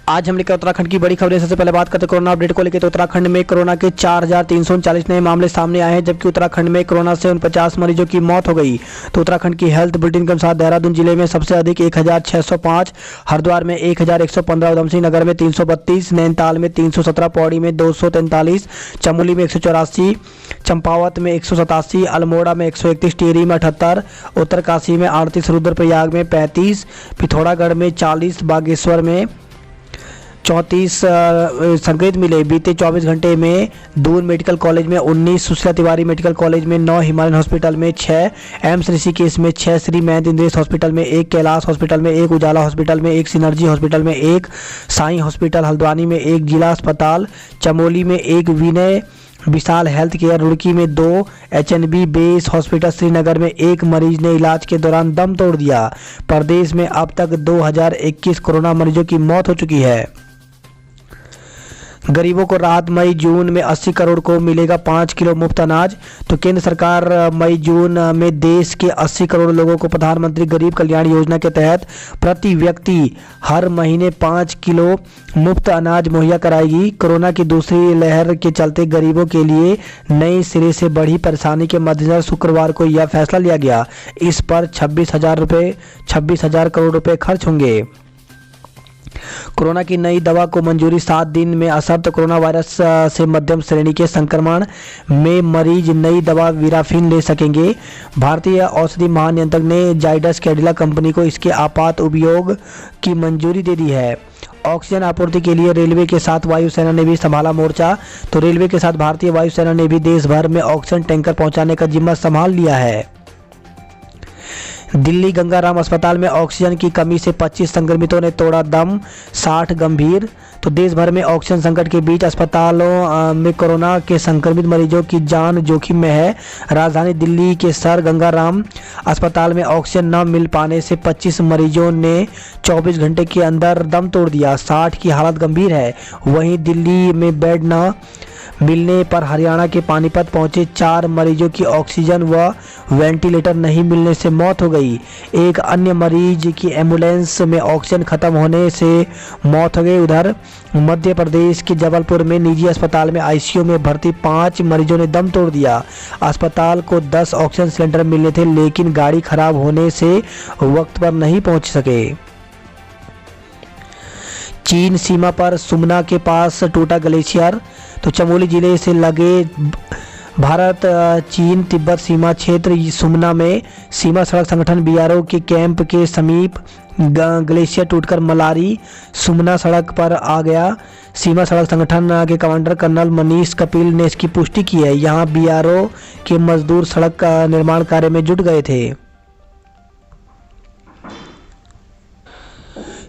आज हम लेकर उत्तराखंड की बड़ी खबरें। सबसे पहले बात करते हैं कोरोना अपडेट को लेकर। तो उत्तराखंड में कोरोना के 4,339 नए मामले सामने आए हैं, जबकि उत्तराखंड में कोरोना से 49 मरीजों की मौत हो गई। तो उत्तराखंड की हेल्थ बुलेटिन के अनुसार देहरादून जिले में सबसे अधिक 1,605, हरिद्वार में 1,115, उधमसिंह नगर में 332, नैनीताल में 317, पौड़ी में 243, चमोली में 184, चंपावत में 187, अल्मोड़ा में 131, टिहरी में 78, उत्तरकाशी में 38, रुद्रप्रयाग में 35, पिथौरागढ़ में 40, बागेश्वर में 34 संक्रमित मिले। बीते 24 घंटे में दून मेडिकल कॉलेज में 19, सुशीला तिवारी मेडिकल कॉलेज में 9, हिमालयन हॉस्पिटल में 6, एम्स ऋषिकेश में 6, श्री महेंद्र इंद्रेश हॉस्पिटल में 1, कैलाश हॉस्पिटल में 1, उजाला हॉस्पिटल में 1, सिनर्जी हॉस्पिटल में 1, साई हॉस्पिटल हल्द्वानी में 1, जिला अस्पताल चमोली में 1, विनय विशाल हेल्थ केयर रुड़की में 2, एचएनबी बेस हॉस्पिटल श्रीनगर में 1 मरीज ने इलाज के दौरान दम तोड़ दिया। प्रदेश में अब तक 2021 कोरोना मरीजों की मौत हो चुकी है। गरीबों को राहत। मई जून में 80 करोड़ को मिलेगा 5 किलो मुफ्त अनाज। तो केंद्र सरकार मई जून में देश के 80 करोड़ लोगों को प्रधानमंत्री गरीब कल्याण योजना के तहत प्रति व्यक्ति हर महीने 5 किलो मुफ्त अनाज मुहैया कराएगी। कोरोना की दूसरी लहर के चलते गरीबों के लिए नए सिरे से बढ़ी परेशानी के मद्देनजर शुक्रवार को यह फैसला लिया गया। इस पर 26,000 करोड़ रुपए खर्च होंगे। कोरोना की नई दवा को मंजूरी। 7 दिन में असर। कोरोना वायरस से मध्यम श्रेणी के संक्रमण में मरीज नई दवा वीराफिन ले सकेंगे। भारतीय औषधि महानियंत्रक ने जाइडस कैडिला कंपनी को इसके आपात उपयोग की मंजूरी दे दी है। ऑक्सीजन आपूर्ति के लिए रेलवे के साथ वायुसेना ने भी संभाला मोर्चा। तो रेलवे के साथ भारतीय वायुसेना ने भी देश भर में ऑक्सीजन टैंकर पहुंचाने का जिम्मा संभाल लिया है। दिल्ली गंगाराम अस्पताल में ऑक्सीजन की कमी से 25 संक्रमितों ने तोड़ा दम, 60 गंभीर। तो देश भर में ऑक्सीजन संकट के बीच अस्पतालों में कोरोना के संक्रमित मरीजों की जान जोखिम में है। राजधानी दिल्ली के सर गंगाराम अस्पताल में ऑक्सीजन न मिल पाने से 25 मरीजों ने 24 घंटे के अंदर दम तोड़ दिया। 60 की हालत गंभीर है। वहीं दिल्ली में बेड न मिलने पर हरियाणा के पानीपत पहुंचे 4 मरीजों की ऑक्सीजन व वेंटिलेटर नहीं मिलने से मौत हो गई। एक अन्य मरीज की एम्बुलेंस में ऑक्सीजन खत्म होने से मौत हो गई। उधर मध्य प्रदेश के जबलपुर में निजी अस्पताल में आईसीयू में भर्ती 5 मरीजों ने दम तोड़ दिया। अस्पताल को 10 ऑक्सीजन सिलेंडर मिलने थे, लेकिन गाड़ी खराब होने से वक्त पर नहीं पहुंच सके। चीन सीमा पर सुमना के पास टूटा ग्लेशियर। तो चमोली जिले से लगे भारत चीन तिब्बत सीमा क्षेत्र सुमना में सीमा सड़क संगठन बीआरओ के कैंप के समीप ग्लेशियर टूटकर मलारी सुमना सड़क पर आ गया। सीमा सड़क संगठन के कमांडर कर्नल मनीष कपिल ने इसकी पुष्टि की है। यहां बीआरओ के मजदूर सड़क का निर्माण कार्य में जुट गए थे।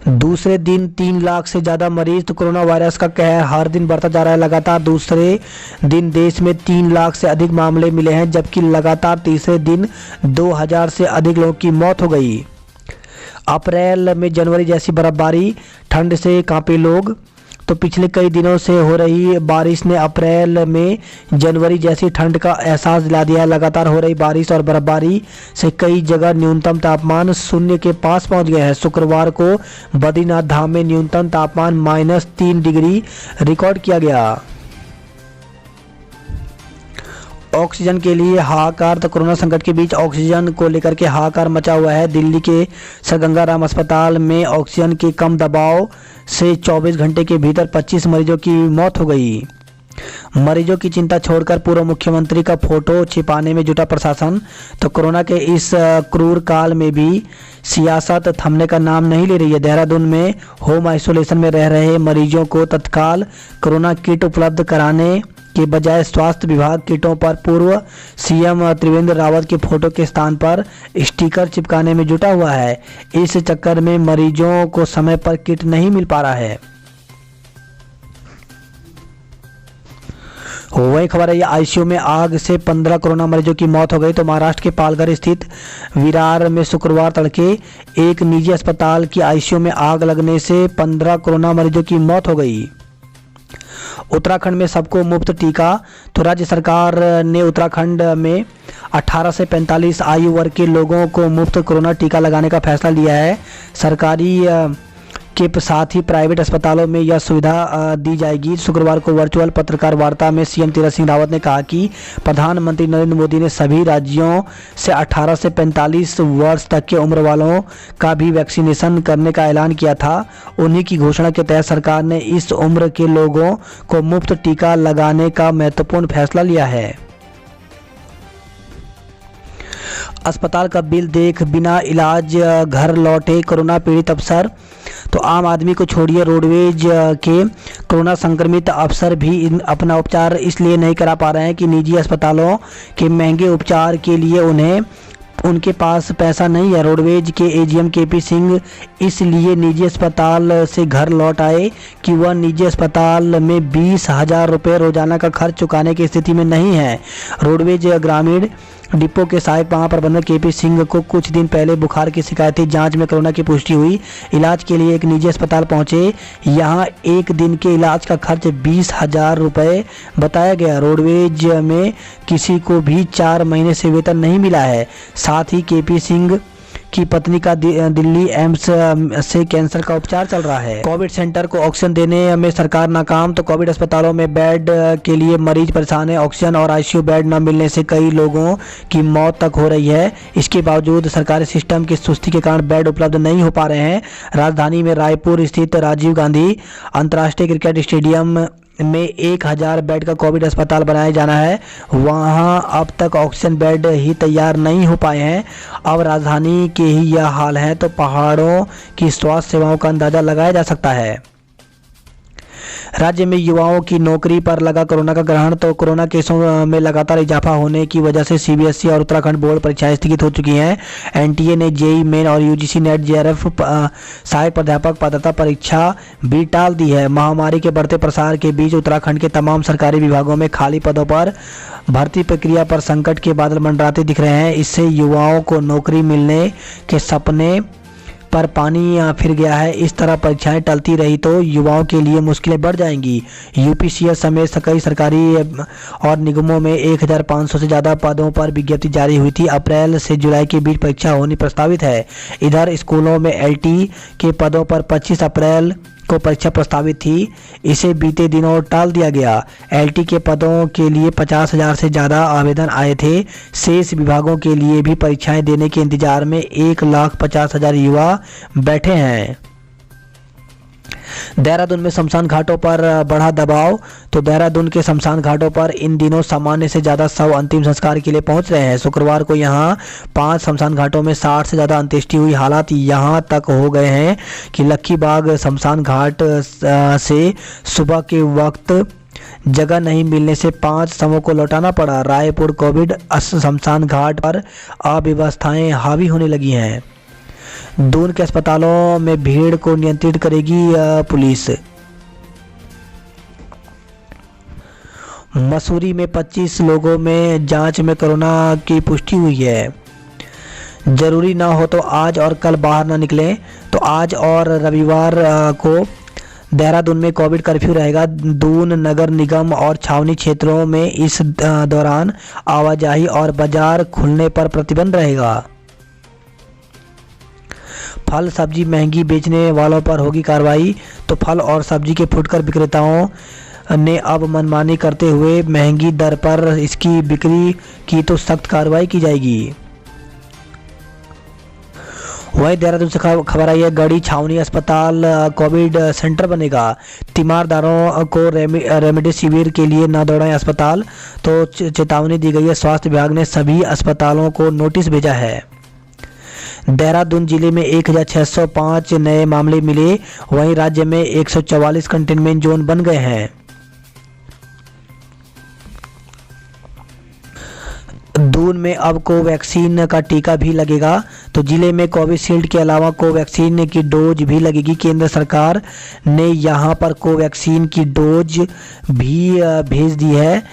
दूसरे दिन 3 लाख से ज़्यादा मरीज। तो कोरोना वायरस का कहर हर दिन बढ़ता जा रहा है। लगातार दूसरे दिन देश में 3 लाख से अधिक मामले मिले हैं, जबकि लगातार तीसरे दिन 2000 से अधिक लोगों की मौत हो गई। अप्रैल में जनवरी जैसी बर्फबारी, ठंड से कांपे लोग। तो पिछले कई दिनों से हो रही बारिश ने अप्रैल में जनवरी जैसी ठंड का एहसास दिला दिया है। लगातार हो रही बारिश और बर्फबारी से कई जगह न्यूनतम तापमान शून्य के पास पहुंच गया है। शुक्रवार को बद्रीनाथ धाम में न्यूनतम तापमान -3 डिग्री रिकॉर्ड किया गया। ऑक्सीजन के लिए हाहाकार। तो कोरोना संकट के बीच ऑक्सीजन को लेकर के हाहाकार मचा हुआ है। दिल्ली के सर गंगाराम अस्पताल में ऑक्सीजन के कम दबाव से 24 घंटे के भीतर 25 मरीजों की मौत हो गई। मरीजों की चिंता छोड़कर पूर्व मुख्यमंत्री का फोटो छिपाने में जुटा प्रशासन। तो कोरोना के इस क्रूर काल में भी सियासत थमने का नाम नहीं ले रही है। देहरादून में होम आइसोलेशन में रह रहे मरीजों को तत्काल कोरोना किट उपलब्ध कराने के बजाय स्वास्थ्य विभाग किटों पर पूर्व सीएम त्रिवेंद्र रावत के फोटो के स्थान पर स्टिकर चिपकाने में जुटा हुआ है। इस चक्कर में मरीजों को समय पर किट नहीं मिल पा रहा है। वही खबर है, आईसीयू में आग से 15 कोरोना मरीजों की मौत हो गई। तो महाराष्ट्र के पालघर स्थित विरार में शुक्रवार तड़के एक निजी अस्पताल की आईसीयू में आग लगने से 15 कोरोना मरीजों की मौत हो गई। उत्तराखंड में सबको मुफ्त टीका। तो राज्य सरकार ने उत्तराखंड में 18 से 45 आयु वर्ग के लोगों को मुफ्त कोरोना टीका लगाने का फैसला लिया है। सरकारी के साथ ही प्राइवेट अस्पतालों में यह सुविधा दी जाएगी। शुक्रवार को वर्चुअल पत्रकार वार्ता में सीएम तीरथ सिंह रावत ने कहा कि प्रधानमंत्री नरेंद्र मोदी ने सभी राज्यों से 18 से 45 वर्ष तक के उम्र वालों का भी वैक्सीनेशन करने का ऐलान किया था। उन्हीं की घोषणा के तहत सरकार ने इस उम्र के लोगों को मुफ्त टीका लगाने का महत्वपूर्ण फैसला लिया है। अस्पताल का बिल देख बिना इलाज घर लौटे कोरोना पीड़ित अफसर। तो आम आदमी को छोड़िए, रोडवेज के कोरोना संक्रमित अफसर भी अपना उपचार इसलिए नहीं करा पा रहे हैं कि निजी अस्पतालों के महंगे उपचार के लिए उनके पास पैसा नहीं है। रोडवेज के एजीएम केपी सिंह इसलिए निजी अस्पताल से घर लौट आए कि वह निजी अस्पताल में 20,000 रुपये रोजाना का खर्च चुकाने की स्थिति में नहीं है। रोडवेज ग्रामीण डिपो के सहायक महाप्रबंधक केपी सिंह को कुछ दिन पहले बुखार की शिकायत थी। जांच में कोरोना की पुष्टि हुई। इलाज के लिए एक निजी अस्पताल पहुंचे। यहां एक दिन के इलाज का खर्च 20,000 रुपये बताया गया। रोडवेज में किसी को भी 4 महीने से वेतन नहीं मिला है। साथ ही केपी सिंह की पत्नी का दिल्ली एम्स से कैंसर का उपचार चल रहा है। कोविड सेंटर को ऑक्सीजन देने में सरकार नाकाम। तो कोविड अस्पतालों में बेड के लिए मरीज परेशान है। ऑक्सीजन और आईसीयू बेड न मिलने से कई लोगों की मौत तक हो रही है। इसके बावजूद सरकारी सिस्टम की सुस्ती के कारण बेड उपलब्ध नहीं हो पा रहे हैं। राजधानी में रायपुर स्थित राजीव गांधी अंतर्राष्ट्रीय क्रिकेट स्टेडियम में 1000 बेड का कोविड अस्पताल बनाया जाना है। वहां अब तक ऑक्सीजन बेड ही तैयार नहीं हो पाए हैं। अब राजधानी के ही यह हाल है तो पहाड़ों की स्वास्थ्य सेवाओं का अंदाजा लगाया जा सकता है। राज्य में युवाओं की नौकरी पर लगा कोरोना का ग्रहण। तो कोरोना केसों में लगातार इजाफा होने की वजह से सीबीएसई और उत्तराखंड बोर्ड परीक्षाएं स्थगित हो चुकी हैं। एनटीए ने जेईई मेन और यूजीसी नेट जेआरएफ सहायक प्राध्यापक पात्रता परीक्षा भी टाल दी है। महामारी के बढ़ते प्रसार के बीच उत्तराखंड के तमाम सरकारी विभागों में खाली पदों पर भर्ती प्रक्रिया पर संकट के बादल मंडराते दिख रहे हैं। इससे युवाओं को नौकरी मिलने के सपने पर पानी फिर गया है। इस तरह परीक्षाएं टलती रही तो युवाओं के लिए मुश्किलें बढ़ जाएंगी। यूपीसीएस समेत कई सरकारी और निगमों में 1500 से ज़्यादा पदों पर विज्ञप्ति जारी हुई थी। अप्रैल से जुलाई के बीच परीक्षा होनी प्रस्तावित है। इधर स्कूलों में एलटी के पदों पर 25 अप्रैल को परीक्षा प्रस्तावित थी। इसे बीते दिनों टाल दिया गया। एलटी के पदों के लिए 50,000 से ज़्यादा आवेदन आए थे। शेष विभागों के लिए भी परीक्षाएं देने के इंतजार में 1,50,000 युवा बैठे हैं। देहरादून में शमशान घाटों पर बढ़ा दबाव। तो देहरादून के शमशान घाटों पर इन दिनों सामान्य से ज़्यादा शव अंतिम संस्कार के लिए पहुंच रहे हैं। शुक्रवार को यहां 5 शमशान घाटों में 60 से ज़्यादा अंत्येष्टि हुई। हालात यहां तक हो गए हैं कि लक्खीबाग शमशान घाट से सुबह के वक्त जगह नहीं मिलने से 5 शवों को लौटाना पड़ा। रायपुर कोविड शमशान घाट पर अव्यवस्थाएं हावी होने लगी हैं। दून के अस्पतालों में भीड़ को नियंत्रित करेगी पुलिस। मसूरी में 25 लोगों में जांच में कोरोना की पुष्टि हुई है। जरूरी ना हो तो आज और कल बाहर ना निकलें। तो आज और रविवार को देहरादून में कोविड कर्फ्यू रहेगा। दून नगर निगम और छावनी क्षेत्रों में इस दौरान आवाजाही और बाजार खुलने पर प्रतिबंध रहेगा। फल सब्जी महंगी बेचने वालों पर होगी कार्रवाई। तो फल और सब्जी के फुटकर विक्रेताओं ने अब मनमानी करते हुए महंगी दर पर इसकी बिक्री की तो सख्त कार्रवाई की जाएगी। वहीं देहरादून से खबर आई है, गढ़ी छावनी अस्पताल कोविड सेंटर बनेगा। तीमारदारों को रेमडेसिविर के लिए न दौड़ाएं अस्पताल। तो चेतावनी दी गई है। स्वास्थ्य विभाग ने सभी अस्पतालों को नोटिस भेजा है। देहरादून जिले में 1605 नए मामले मिले। वहीं राज्य में 144 कंटेनमेंट जोन बन गए हैं। दून में अब कोवैक्सीन का टीका भी लगेगा। तो जिले में कोविशील्ड के अलावा कोवैक्सीन की डोज भी लगेगी। केंद्र सरकार ने यहां पर कोवैक्सीन की डोज भी भेज दी है।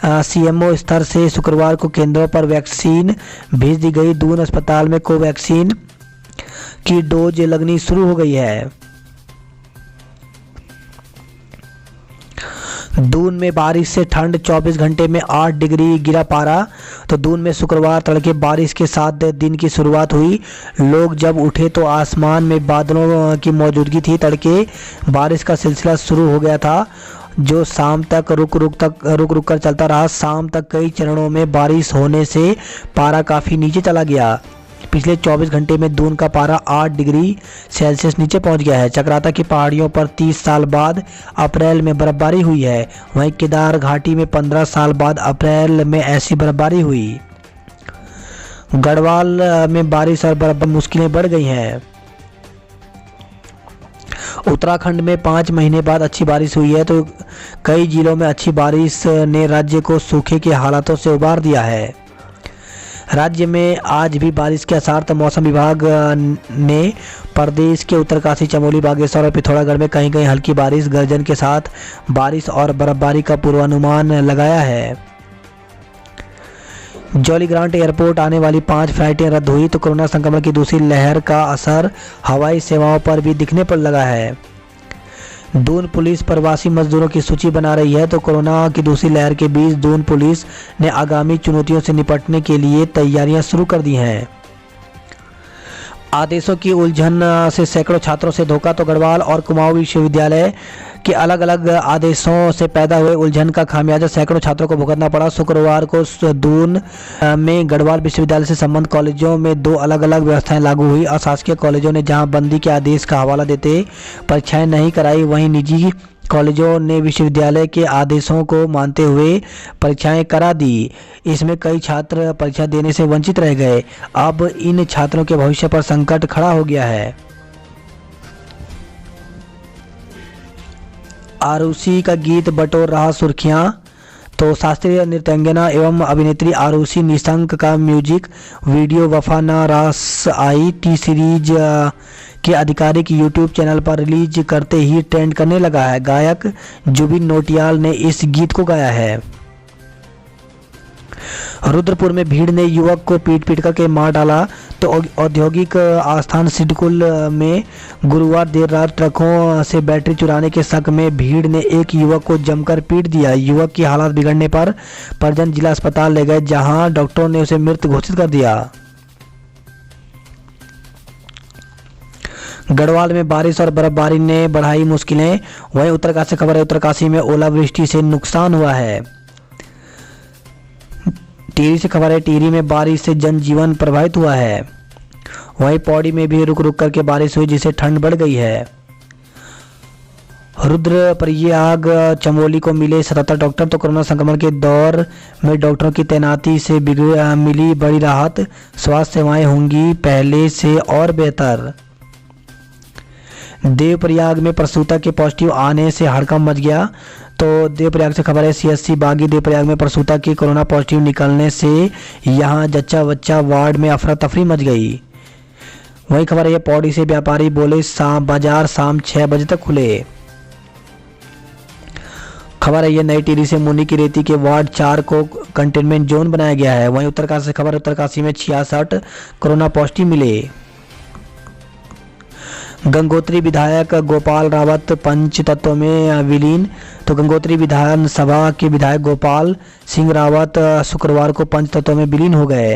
सीएमओ स्तर से शुक्रवार को केंद्रों पर वैक्सीन भेज दी गई। दून अस्पताल में कोवैक्सीन की डोज लगनी शुरू हो गई है। दून में बारिश से ठंड, 24 घंटे में 8 डिग्री गिरा पारा। तो दून में शुक्रवार तड़के बारिश के साथ दिन की शुरुआत हुई। लोग जब उठे तो आसमान में बादलों की मौजूदगी थी। तड़के बारिश का सिलसिला शुरू हो गया था जो शाम तक रुक रुक कर चलता रहा। शाम तक कई चरणों में बारिश होने से पारा काफ़ी नीचे चला गया। पिछले 24 घंटे में दून का पारा 8 डिग्री सेल्सियस नीचे पहुंच गया है। चक्राता की पहाड़ियों पर 30 साल बाद अप्रैल में बर्फबारी हुई है। वहीं केदार घाटी में 15 साल बाद अप्रैल में ऐसी बर्फबारी हुई। गढ़वाल में बारिश और बर्फ मुश्किलें बढ़ गई हैं। उत्तराखंड में 5 महीने बाद अच्छी बारिश हुई है तो कई जिलों में अच्छी बारिश ने राज्य को सूखे के हालातों से उबार दिया है। राज्य में आज भी बारिश के आसार तो मौसम विभाग ने प्रदेश के उत्तरकाशी, चमोली, बागेश्वर और पिथौरागढ़ में कहीं कहीं हल्की बारिश, गर्जन के साथ बारिश और बर्फबारी का पूर्वानुमान लगाया है। जॉली ग्रांट एयरपोर्ट आने वाली 5 फ्लाइटें रद्द हुई तो कोरोना संक्रमण की दूसरी लहर का असर हवाई सेवाओं पर भी दिखने पर लगा है। दून पुलिस प्रवासी मजदूरों की सूची बना रही है तो कोरोना की दूसरी लहर के बीच दून पुलिस ने आगामी चुनौतियों से निपटने के लिए तैयारियां शुरू कर दी हैं। आदेशों की उलझन से सैकड़ों छात्रों से धोखा तो गढ़वाल और कुमाऊं विश्वविद्यालय के अलग अलग आदेशों से पैदा हुए उलझन का खामियाजा सैकड़ों छात्रों को भुगतना पड़ा। शुक्रवार को दून में गढ़वाल विश्वविद्यालय से संबंध कॉलेजों में 2 अलग अलग व्यवस्थाएं लागू हुई। अशासकीय कॉलेजों ने जहां बंदी के आदेश का हवाला देते परीक्षाएं नहीं कराई, वहीं निजी कॉलेजों ने विश्वविद्यालय के आदेशों को मानते हुए परीक्षाएं करा दी। इसमें कई छात्र परीक्षा देने से वंचित रह गए। अब इन छात्रों के भविष्य पर संकट खड़ा हो गया है। आरुषि का गीत बटोर रहा सुर्खियां तो शास्त्रीय नृत्यांगना एवं अभिनेत्री आरुषि निशंक का म्यूजिक वीडियो वफा ना रास आई टी सीरीज के आधिकारिक यूट्यूब चैनल पर रिलीज करते ही ट्रेंड करने लगा है। गायक जुबिन नौटियाल ने इस गीत को गाया है। रुद्रपुर में भीड़ ने युवक को पीट करके मार डाला तो औद्योगिक आस्थान सिडकुल में गुरुवार देर रात ट्रकों से बैटरी चुराने के शक में भीड़ ने एक युवक को जमकर पीट दिया। युवक की हालत बिगड़ने पर परिजन जिला अस्पताल ले गए जहां डॉक्टरों ने उसे मृत घोषित कर दिया। गढ़वाल में बारिश और बर्फबारी ने बढ़ाई मुश्किलें। वहीं उत्तरकाशी से खबर है, उत्तरकाशी में ओलावृष्टि से नुकसान हुआ है। टिहरी से खबर है, टिहरी में बारिश से जनजीवन प्रभावित हुआ है। वहीं पौड़ी में भी रुक रुक करके बारिश हुई जिससे ठंड बढ़ गई है। रुद्रप्रयाग चमोली को मिले 77 डॉक्टर तो कोरोना संक्रमण के दौर में डॉक्टरों की तैनाती से मिली बड़ी राहत। स्वास्थ्य सेवाएं होंगी पहले से और बेहतर। देवप्रयाग में प्रसूता के पॉजिटिव आने से हड़कंप मच गया तो देवप्रयाग से खबर है, सीएससी बागी देवप्रयाग में प्रसूता की कोरोना पॉजिटिव निकलने से यहां जच्चा बच्चा वार्ड में अफरा तफरी मच गई। वही खबर है, पौड़ी से व्यापारी बोले बाजार शाम 6 बजे तक खुले। खबर है, ये नई टिहरी से मुनि की रेती के वार्ड 4 को कंटेनमेंट जोन बनाया गया है। वहीं उत्तरकाशी से खबर, उत्तरकाशी में 66 कोरोना पॉजिटिव मिले। गंगोत्री विधायक गोपाल रावत पंच तत्व में विलीन तो गंगोत्री विधानसभा के विधायक गोपाल सिंह रावत शुक्रवार को पंच तत्व में विलीन हो गए।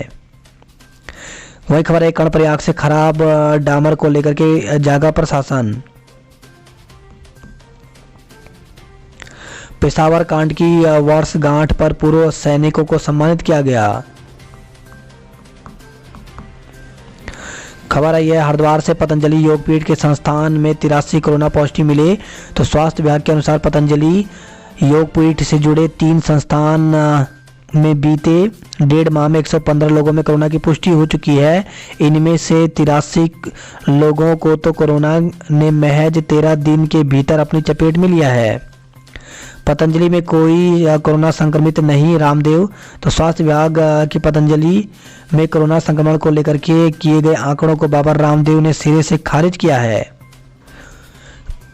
वही खबर है, कर्णप्रयाग से खराब डामर को लेकर के जागा प्रशासन। पेशावर कांड की वर्षगांठ पर पूर्व सैनिकों को सम्मानित किया गया। खबर आई है, हरिद्वार से पतंजलि योगपीठ के संस्थान में 83 कोरोना पॉजिटिव मिले तो स्वास्थ्य विभाग के अनुसार पतंजलि योगपीठ से जुड़े 3 संस्थान में बीते 1.5 माह में 115 लोगों में कोरोना की पुष्टि हो चुकी है। इनमें से 83 लोगों को तो कोरोना ने महज 13 दिन के भीतर अपनी चपेट में लिया है। पतंजलि में कोई कोरोना संक्रमित नहीं। रामदेव तो स्वास्थ्य विभाग की पतंजलि में कोरोना संक्रमण को लेकर के किए गए आंकड़ों को बाबा रामदेव ने सिरे से खारिज किया है।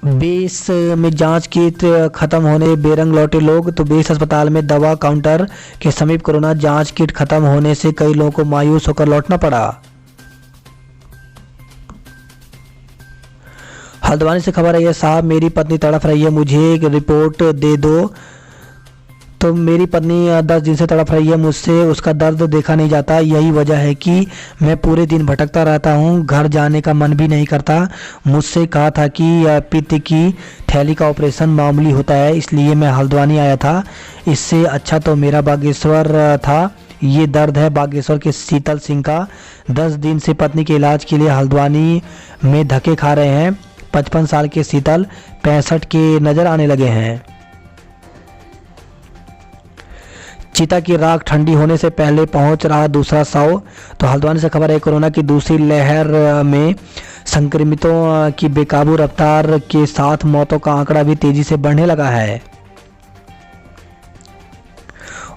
बेस में जांच किट खत्म होने बेरंग लौटे लोग तो बेस अस्पताल में दवा काउंटर के समीप कोरोना जांच किट खत्म होने से कई लोगों को मायूस होकर लौटना पड़ा। हल्द्वानी से खबर है, ये साहब मेरी पत्नी तड़प रही है, मुझे एक रिपोर्ट दे दो तो मेरी पत्नी 10 दिन से तड़प रही है, मुझसे उसका दर्द देखा नहीं जाता। यही वजह है कि मैं पूरे दिन भटकता रहता हूँ, घर जाने का मन भी नहीं करता। मुझसे कहा था कि पित्त की थैली का ऑपरेशन मामूली होता है, इसलिए मैं हल्द्वानी आया था। इससे अच्छा तो मेरा बागेश्वर था। ये दर्द है बागेश्वर के शीतल सिंह का। 10 दिन से पत्नी के इलाज के लिए हल्द्वानी में धक्के खा रहे हैं। 55 साल के शीतल 65 के नज़र आने लगे हैं। चिता की राख ठंडी होने से पहले पहुंच रहा दूसरा शव। तो हल्द्वानी से खबर है, कोरोना की दूसरी लहर में संक्रमितों की बेकाबू रफ्तार के साथ मौतों का आंकड़ा भी तेजी से बढ़ने लगा है।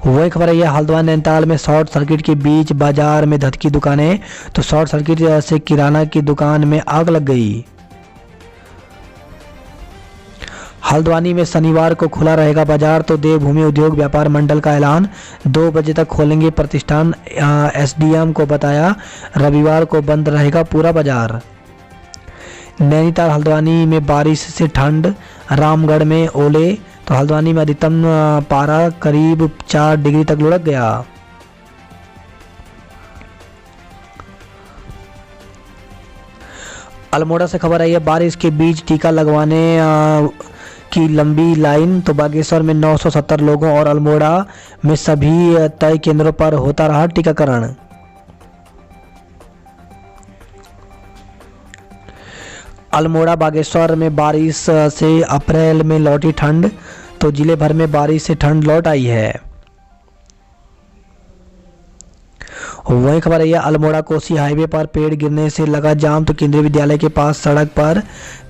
वही खबर है, यह हल्द्वानी नैनीताल में शॉर्ट सर्किट के बीच बाजार में धधकी दुकानें। तो शॉर्ट सर्किट से किराना की दुकान में आग लग गई। हल्द्वानी में शनिवार को खुला रहेगा बाजार। तो देवभूमि उद्योग व्यापार मंडल का ऐलान, 2 बजे तक खोलेंगे प्रतिष्ठान। एसडीएम को बताया, रविवार को बंद रहेगा पूरा बाजार। नैनीताल हल्द्वानी में बारिश से ठंड, रामगढ़ में ओले। तो हल्द्वानी में अधिकतम पारा करीब 4 डिग्री तक लुढ़क गया। अल्मोड़ा से खबर आई है, बारिश के बीच टीका लगवाने की लंबी लाइन। तो बागेश्वर में 970 लोगों और अल्मोड़ा में सभी तय केंद्रों पर होता रहा टीकाकरण। अल्मोड़ा बागेश्वर में बारिश से अप्रैल में लौटी ठंड। तो जिले भर में बारिश से ठंड लौट आई है। वही खबर है, अल्मोड़ा कोसी हाईवे पर पेड़ गिरने से लगा जाम। तो केंद्रीय विद्यालय के पास सड़क पर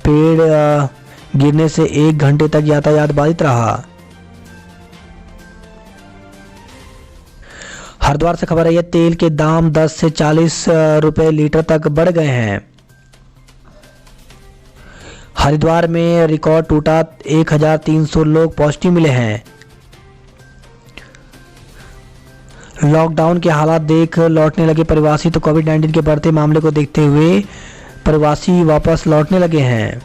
पेड़ गिरने से 1 घंटे तक यातायात बाधित रहा। हरिद्वार से खबर है, तेल के दाम 10 से 40 रुपए लीटर तक बढ़ गए हैं। हरिद्वार में रिकॉर्ड टूटा, 1300 लोग पॉजिटिव मिले हैं। लॉकडाउन के हालात देख लौटने लगे प्रवासी। तो कोविड-19 के बढ़ते मामले को देखते हुए प्रवासी वापस लौटने लगे हैं।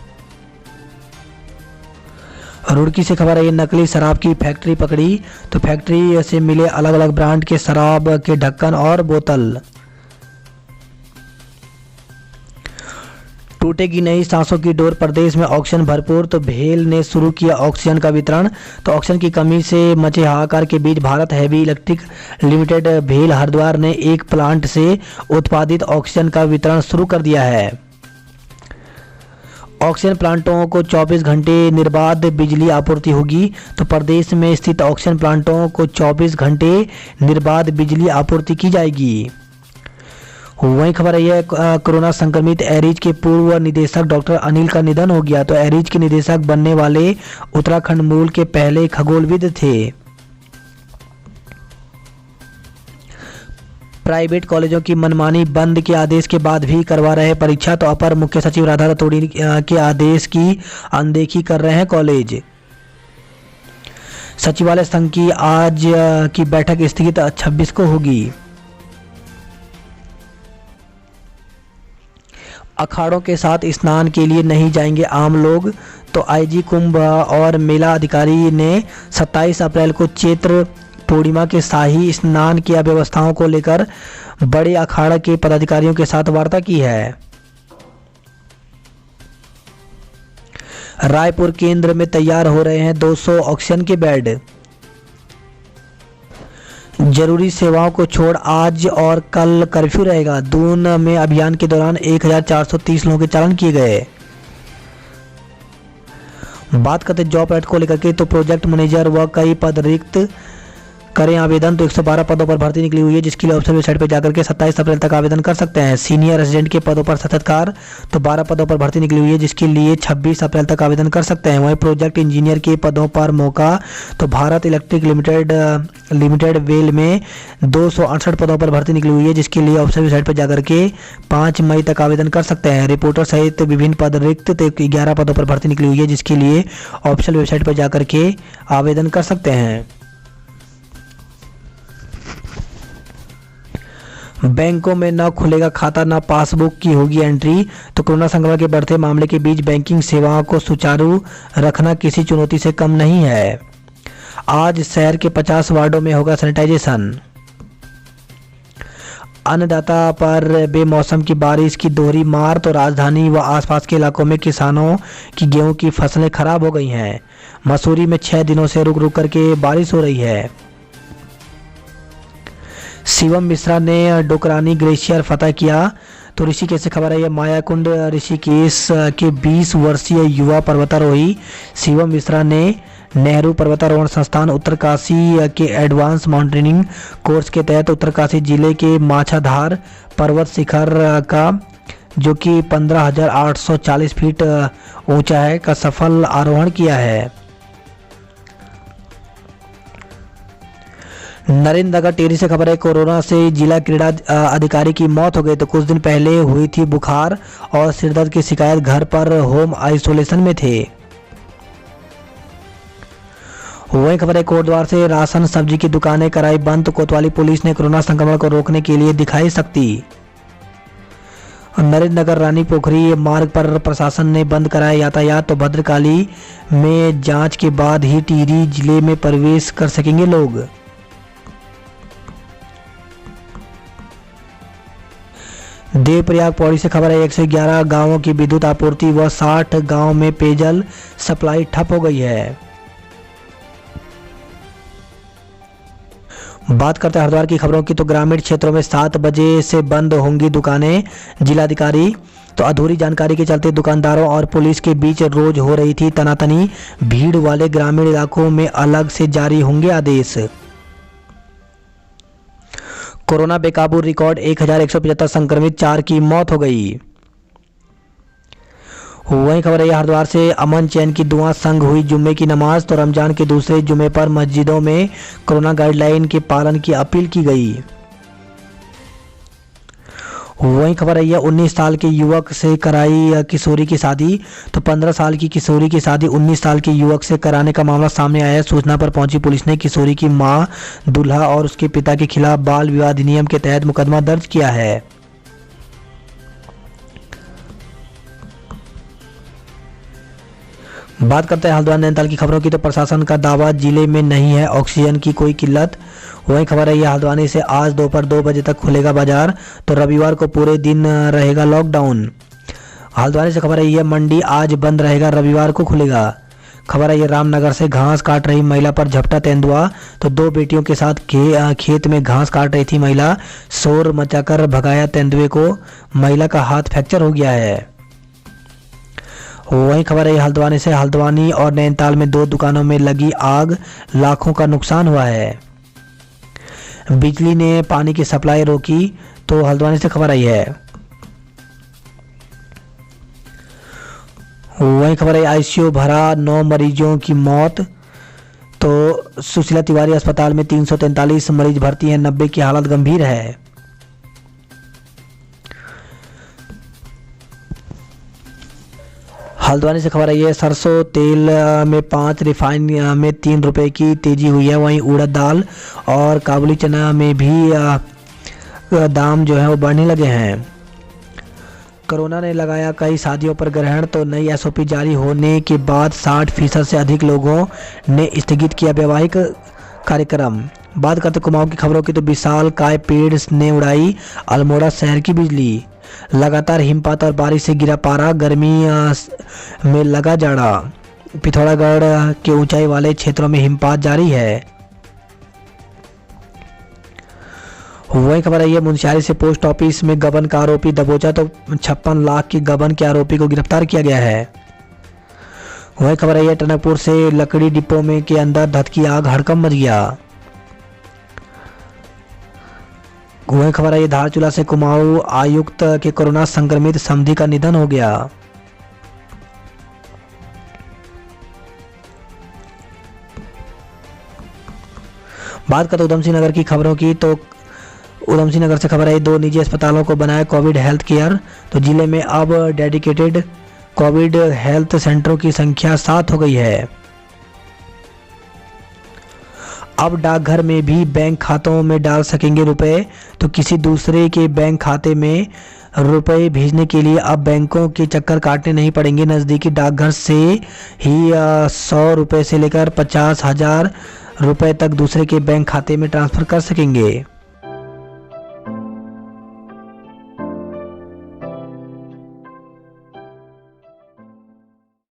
रुड़की से खबर है, नकली शराब की फैक्ट्री पकड़ी। तो फैक्ट्री से मिले अलग अलग ब्रांड के शराब के ढक्कन और बोतल। टूटेगी नहीं सांसों की डोर, प्रदेश में ऑक्सीजन भरपूर। तो भेल ने शुरू किया ऑक्सीजन का वितरण। तो ऑक्सीजन की कमी से मचे हाहाकार के बीच भारत हैवी इलेक्ट्रिक लिमिटेड भेल हरिद्वार ने एक प्लांट से उत्पादित ऑक्सीजन का वितरण शुरू कर दिया है। ऑक्सीजन प्लांटों को 24 घंटे निर्बाध बिजली आपूर्ति होगी। तो प्रदेश में स्थित ऑक्सीजन प्लांटों को 24 घंटे निर्बाध बिजली आपूर्ति की जाएगी। वहीं खबर है, कोरोना संक्रमित एरीज के पूर्व निदेशक डॉक्टर अनिल का निधन हो गया। तो एरीज के निदेशक बनने वाले उत्तराखंड मूल के पहले खगोलविद थे। प्राइवेट कॉलेजों की मनमानी बंद के आदेश के बाद भी करवा रहे परीक्षा। तो अपर मुख्य सचिव राधा रतौड़ी के आदेश की अनदेखी कर रहे हैं कॉलेज। सचिवालय संघ की आज की बैठक स्थगित 26 को होगी। अखाड़ों के साथ स्नान के लिए नहीं जाएंगे आम लोग। तो आईजी कुंभ और मेला अधिकारी ने 27 अप्रैल को चैत्र पूर्णिमा के शाही स्नान की व्यवस्थाओं को लेकर बड़े अखाड़ा के पदाधिकारियों के साथ वार्ता की है। रायपुर केंद्र में तैयार हो रहे हैं 200 ऑक्सीजन के बेड। जरूरी सेवाओं को छोड़ आज और कल कर्फ्यू रहेगा। दून में अभियान के दौरान 1430 लोगों के चालान किए गए। बात करते जॉब एड को लेकर के, तो प्रोजेक्ट मैनेजर व कई पद रिक्त करें आवेदन। तो 112 पदों पर भर्ती निकली हुई है, जिसके लिए ऑफिशियल वेबसाइट पर जाकर के 27 अप्रैल तक आवेदन कर सकते हैं। सीनियर रेजिडेंट के पदों पर सततकार, तो 12 पदों पर भर्ती निकली हुई है, जिसके लिए 26 अप्रैल तक आवेदन कर सकते हैं। वहीं प्रोजेक्ट इंजीनियर के पदों पर मौका, तो भारत इलेक्ट्रिक लिमिटेड वेल में 268 पदों पर भर्ती निकली हुई है, जिसके लिए ऑफिशियल वेबसाइट पर जाकर के 5 मई तक आवेदन कर सकते हैं। रिपोर्टर सहित विभिन्न पद रिक्त, तो 11 पदों पर भर्ती निकली हुई है, जिसके लिए ऑफिशियल वेबसाइट पर जाकर के आवेदन कर सकते हैं। बैंकों में न खुलेगा खाता, न पासबुक की होगी एंट्री। तो कोरोना संक्रमण के बढ़ते मामले के बीच बैंकिंग सेवाओं को सुचारू रखना किसी चुनौती से कम नहीं है। आज शहर के 50 वार्डों में होगा सैनिटाइजेशन। अन्नदाता पर बेमौसम की बारिश की दोहरी मार, तो राजधानी व आसपास के इलाकों में किसानों की गेहूं की फसलें खराब हो गई हैं। मसूरी में 6 दिनों से रुक रुक करके बारिश हो रही है। शिवम मिश्रा ने डोकरानी ग्लेशियर फतह किया। तो ऋषिकेश से खबर है, यह मायाकुंड ऋषिकेश के 20 वर्षीय युवा पर्वतारोही शिवम मिश्रा ने नेहरू पर्वतारोहण संस्थान उत्तरकाशी के एडवांस माउंटेनिंग कोर्स के तहत उत्तरकाशी जिले के माछाधार पर्वत शिखर का, जो कि 15,840 फीट ऊंचा है, का सफल आरोहण किया है। नरेंद्रनगर टेरी से खबर है, कोरोना से जिला क्रीड़ा अधिकारी की मौत हो गई। तो कुछ दिन पहले हुई थी बुखार और सिरदर्द की शिकायत, घर पर होम आइसोलेशन में थे। वहीं खबर है, कोटद्वार से राशन सब्जी की दुकानें कराई बंद। तो कोतवाली पुलिस ने कोरोना संक्रमण को रोकने के लिए दिखाई सख्ती। नरेंद्रनगर रानी पोखरी मार्ग पर प्रशासन ने बंद कराया यातायात। तो भद्रकाली में जांच के बाद ही टिहरी जिले में प्रवेश कर सकेंगे लोग। देवप्रयाग पौड़ी से खबर है, 111 गांवों की विद्युत आपूर्ति व 60 गांव में पेयजल सप्लाई ठप हो गई है। बात करते हैं हरिद्वार की खबरों की। तो ग्रामीण क्षेत्रों में 7 बजे से बंद होंगी दुकानें, जिलाधिकारी। तो अधूरी जानकारी के चलते दुकानदारों और पुलिस के बीच रोज हो रही थी तनातनी। भीड़ वाले ग्रामीण इलाकों में अलग से जारी होंगे आदेश। कोरोना बेकाबू, रिकॉर्ड 1175 संक्रमित, 4 की मौत हो गई। वहीं खबर है, हरिद्वार से अमन चैन की दुआ संग हुई जुम्मे की नमाज। तो रमजान के दूसरे जुम्मे पर मस्जिदों में कोरोना गाइडलाइन के पालन की अपील की गई। वहीं खबर है, 19 साल के युवक से कराई किशोरी की शादी। तो 15 साल की किशोरी की शादी 19 साल के युवक से कराने का मामला सामने आया है। सूचना पर पहुंची पुलिस ने किशोरी की मां, दूल्हा और उसके पिता के खिलाफ बाल विवाह अधिनियम के तहत मुकदमा दर्ज किया है। बात करते हैं हल्द्वानी नैनीताल की खबरों की। तो प्रशासन का दावा, जिले में नहीं है ऑक्सीजन की कोई किल्लत। वहीं खबर है, यह हल्द्वानी से आज दोपहर 2 बजे तक खुलेगा बाजार। तो रविवार को पूरे दिन रहेगा लॉकडाउन। हल्द्वानी से खबर है, यह मंडी आज बंद रहेगा, रविवार को खुलेगा। खबर है, यह रामनगर से घास काट रही महिला पर झपटा तेंदुआ। तो 2 बेटियों के साथ खेत में घास काट रही थी महिला, शोर मचाकर भगाया तेंदुए को, महिला का हाथ फ्रैक्चर हो गया है। वहीं खबर है, हल्द्वानी से हल्द्वानी और नैनीताल में 2 दुकानों में लगी आग, लाखों का नुकसान हुआ है। बिजली ने पानी की सप्लाई रोकी। तो हल्द्वानी से खबर आई है। वहीं खबर है, आईसीयू भरा, 9 मरीजों की मौत। तो सुशीला तिवारी अस्पताल में 343 मरीज भर्ती हैं, 90 की हालत गंभीर है। हल्द्वानी से खबर आई है, सरसों तेल में 5, रिफाइन में 3 रुपए की तेजी हुई है। वहीं उड़द दाल और काबुली चना में भी दाम जो है वो बढ़ने लगे हैं। कोरोना ने लगाया कई शादियों पर ग्रहण। तो नई एसओपी जारी होने के बाद 60% से अधिक लोगों ने स्थगित किया वैवाहिक कार्यक्रम। बात करते कुमाऊं की खबरों की। तो विशाल काय पेड़ ने उड़ाई अल्मोड़ा शहर की बिजली। लगातार हिमपात और बारिश से गिरा पारा, गर्मी में लगा जाड़ा। पिथौरागढ़ के ऊंचाई वाले क्षेत्रों में हिमपात जारी है। वही खबर है, मुंशियारी से पोस्ट ऑफिस में गबन का आरोपी दबोचा। तो 56 लाख की गबन के आरोपी को गिरफ्तार किया गया है। वही खबर है, टनकपुर से लकड़ी डिपो में के अंदर धधकी आग, हड़कंप मच गया। वही खबर है, धारचूला से कुमाऊं आयुक्त के कोरोना संक्रमित समधी का निधन हो गया। बात करते उधम सिंह नगर की खबरों की। तो उधम सिंह नगर से खबर है, 2 निजी अस्पतालों को बनाया कोविड हेल्थ केयर। तो जिले में अब डेडिकेटेड कोविड हेल्थ सेंटरों की संख्या 7 हो गई है। अब डाकघर में भी बैंक खातों में डाल सकेंगे रुपए। तो किसी दूसरे के बैंक खाते में रुपए भेजने के लिए अब बैंकों के चक्कर काटने नहीं पड़ेंगे। नज़दीकी डाकघर से ही 100 रुपये से लेकर 50,000 रुपये तक दूसरे के बैंक खाते में ट्रांसफ़र कर सकेंगे।